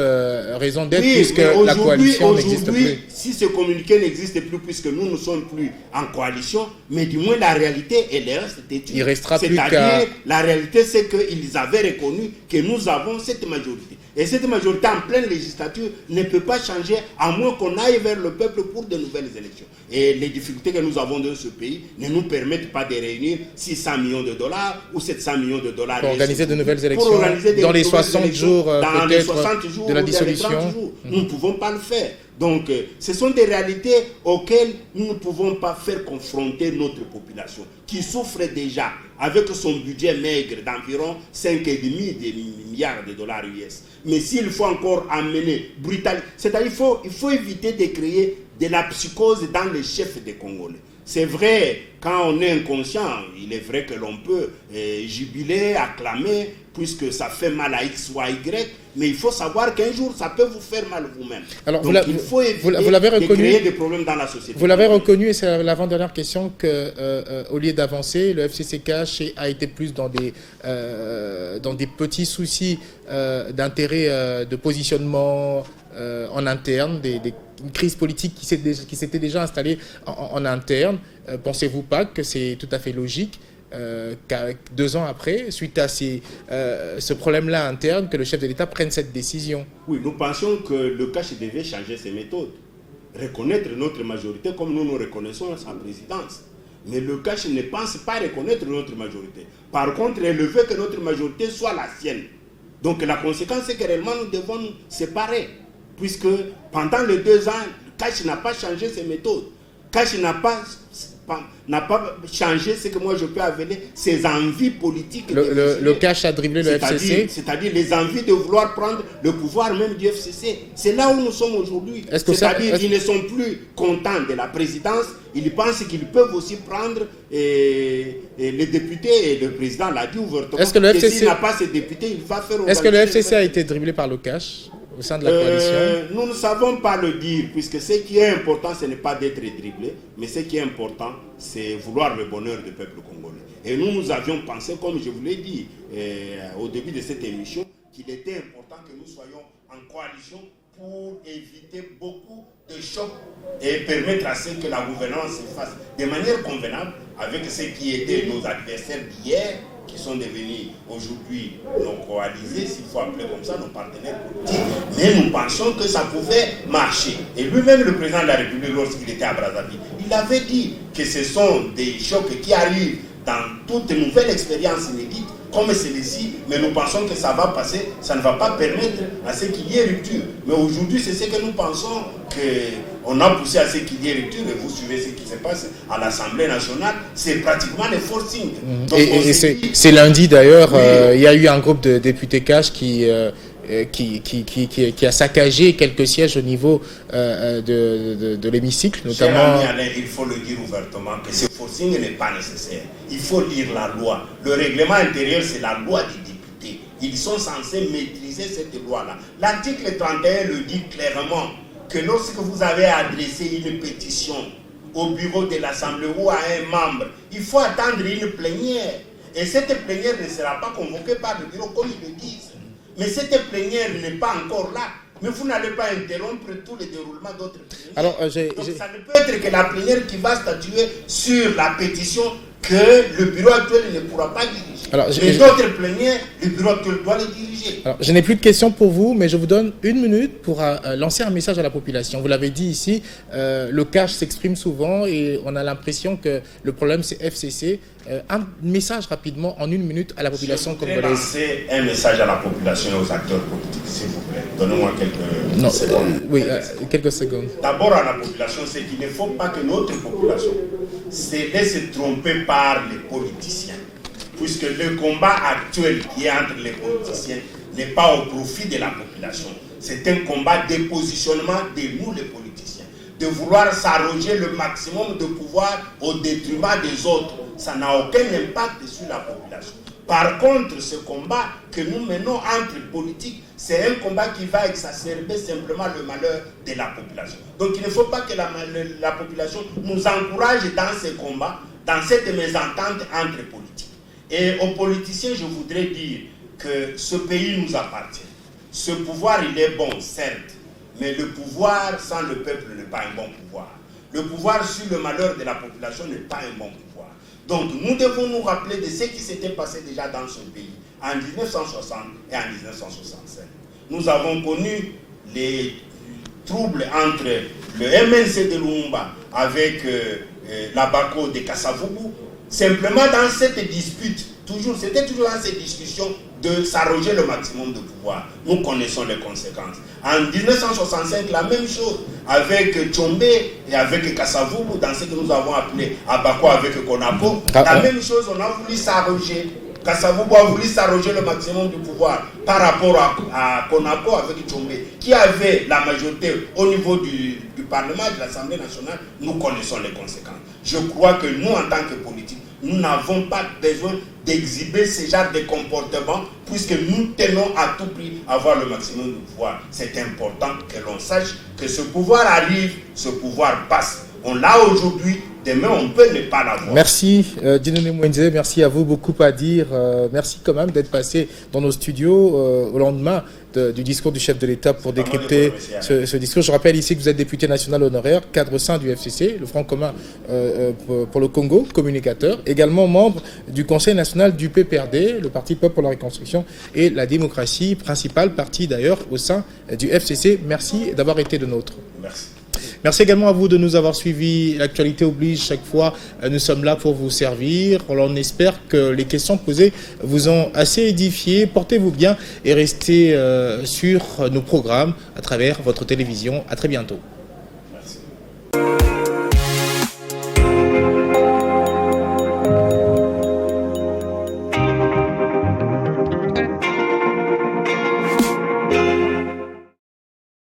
raison d'être, puisque la coalition n'existe plus. Si ce communiqué n'existe plus, puisque nous ne sommes plus en coalition, mais du moins la réalité, elle reste têtue. Il restera plus qu'à... C'est-à-dire, la réalité, c'est qu'ils avaient reconnu que nous avons cette majorité. Et cette majorité en pleine législature ne peut pas changer à moins qu'on aille vers le peuple pour de nouvelles élections. Et les difficultés que nous avons dans ce pays ne nous permettent pas de réunir 600 millions de dollars ou 700 millions de dollars pour organiser de nouvelles élections dans les 60 jours peut-être de la dissolution. Nous ne pouvons pas le faire. Donc, ce sont des réalités auxquelles nous ne pouvons pas faire confronter notre population, qui souffre déjà avec son budget maigre d'environ 5,5 milliards de dollars US. Mais s'il faut encore amener brutalité, c'est-à-dire il faut éviter de créer de la psychose dans les chefs des Congolais. C'est vrai, quand on est inconscient, il est vrai que l'on peut jubiler, acclamer, puisque ça fait mal à X ou à Y, mais il faut savoir qu'un jour, ça peut vous faire mal vous-même. Alors, donc, il faut éviter de créer des problèmes dans la société. Vous l'avez reconnu, et c'est l'avant-dernière question, qu'au lieu d'avancer, le FCC-CACH a été plus dans des petits soucis d'intérêt, de positionnement en interne, une crise politique qui s'était déjà installée en interne. Pensez-vous pas que c'est tout à fait logique qu'à 2 ans après, suite à ce problème-là interne, que le chef de l'État prenne cette décision? Oui, nous pensions que le CACH devait changer ses méthodes, reconnaître notre majorité comme nous reconnaissons sa présidence. Mais le CACH ne pense pas reconnaître notre majorité. Par contre, elle veut que notre majorité soit la sienne. Donc la conséquence, c'est que réellement nous devons nous séparer. Puisque pendant les 2 ans, CACH n'a pas changé ses méthodes. CACH n'a pas changé ce que moi je peux appeler ses envies politiques. Le CACH a dribblé le FCC. C'est-à-dire les envies de vouloir prendre le pouvoir même du FCC. C'est là où nous sommes aujourd'hui. C'est-à-dire qu'ils ne sont plus contents de la présidence. Ils pensent qu'ils peuvent aussi prendre les députés, et le président l'a dit ouvertement. Est-ce que le FCC s'il n'a pas ses députés, il va faire... Est-ce que le FCC a été dribblé par le CACH au sein de la coalition? Nous ne savons pas le dire, puisque ce qui est important, ce n'est pas d'être dribblé, mais ce qui est important, c'est vouloir le bonheur du peuple congolais. Et nous avions pensé, comme je vous l'ai dit au début de cette émission, qu'il était important que nous soyons en coalition pour éviter beaucoup de chocs et permettre à ce que la gouvernance se fasse de manière convenable avec ceux qui étaient nos adversaires d'hier, qui sont devenus aujourd'hui nos coalisés, s'il faut appeler comme ça, nos partenaires politiques. Mais nous pensions que ça pouvait marcher. Et lui-même, le président de la République, lorsqu'il était à Brazzaville, il avait dit que ce sont des chocs qui arrivent dans toute nouvelle expérience inédite, comme celui-ci, mais nous pensons que ça va passer, ça ne va pas permettre à ce qu'il y ait rupture. Mais aujourd'hui, c'est ce que nous pensons, qu'on a poussé à ce qu'il y ait rupture, et vous suivez ce qui se passe à l'Assemblée nationale, c'est pratiquement le forcing. Donc, et c'est lundi d'ailleurs, il y a eu un groupe de députés cash qui a saccagé quelques sièges au niveau de l'hémicycle, notamment. Cher ami Alain, il faut le dire ouvertement que ce forcing n'est pas nécessaire. Il faut lire la loi. Le règlement intérieur, c'est la loi des députés. Ils sont censés maîtriser cette loi-là. L'article 31 le dit clairement que lorsque vous avez adressé une pétition au bureau de l'Assemblée ou à un membre, il faut attendre une plénière. Et cette plénière ne sera pas convoquée par le bureau comme ils le disent. Mais cette plénière n'est pas encore là. Mais vous n'allez pas interrompre tout le déroulement d'autres plénières. Alors, donc ça ne peut être que la plénière qui va statuer sur la pétition que le bureau actuel ne pourra pas diriger. Alors, les autres plénières, le bureau actuel doit les diriger. Alors, je n'ai plus de questions pour vous, mais je vous donne 1 minute pour lancer un message à la population. Vous l'avez dit ici, le cash s'exprime souvent et on a l'impression que le problème c'est FCC. Un message rapidement en 1 minute à la population congolaise. Je voudrais lancer un message à la population et aux acteurs politiques, s'il vous plaît. Donnez-moi quelques secondes. Quelques secondes. D'abord à la population, c'est qu'il ne faut pas que notre population se laisse tromper par les politiciens. Puisque le combat actuel qui est entre les politiciens n'est pas au profit de la population. C'est un combat de positionnement de nous les politiciens. De vouloir s'arroger le maximum de pouvoir au détriment des autres. Ça n'a aucun impact sur la population. Par contre, ce combat que nous menons entre politiques, c'est un combat qui va exacerber simplement le malheur de la population. Donc il ne faut pas que la population nous encourage dans ce combat, dans cette mésentente entre politiques. Et aux politiciens, je voudrais dire que ce pays nous appartient. Ce pouvoir, il est bon, certes, mais le pouvoir sans le peuple n'est pas un bon pouvoir. Le pouvoir sur le malheur de la population n'est pas un bon pouvoir. Donc nous devons nous rappeler de ce qui s'était passé déjà dans ce pays en 1960 et en 1965. Nous avons connu les troubles entre le MNC de Lumumba avec la BACO de Kasavubu. Simplement dans cette dispute, c'était toujours dans cette discussion de s'arroger le maximum de pouvoir. Nous connaissons les conséquences. En 1965, la même chose avec Tchombe et avec Kasavubu, dans ce que nous avons appelé Abako avec Konako. La même chose, on a voulu s'arroger. Kasavubu a voulu s'arroger le maximum de pouvoir par rapport à Konako avec Tchombe, qui avait la majorité au niveau du Parlement, de l'Assemblée nationale. Nous connaissons les conséquences. Je crois que nous, en tant que politiques, nous n'avons pas besoin d'exhiber ce genre de comportement puisque nous tenons à tout prix à avoir le maximum de pouvoir. C'est important que l'on sache que ce pouvoir arrive, ce pouvoir passe. On l'a aujourd'hui, demain on peut ne pas l'avoir. Merci Dieudonné Mwenze, merci à vous, beaucoup à dire. Merci quand même d'être passé dans nos studios au lendemain du discours du chef de l'État pour décrypter ce discours. Je rappelle ici que vous êtes député national honoraire, cadre sain du FCC, le Front commun pour le Congo, communicateur, également membre du Conseil national du PPRD, le Parti Peuple pour la Reconstruction et la Démocratie, principal parti d'ailleurs au sein du FCC. Merci d'avoir été de nôtres. Merci. Merci également à vous de nous avoir suivis. L'actualité oblige, chaque fois, nous sommes là pour vous servir. On espère que les questions posées vous ont assez édifié. Portez-vous bien et restez sur nos programmes à travers votre télévision. À très bientôt.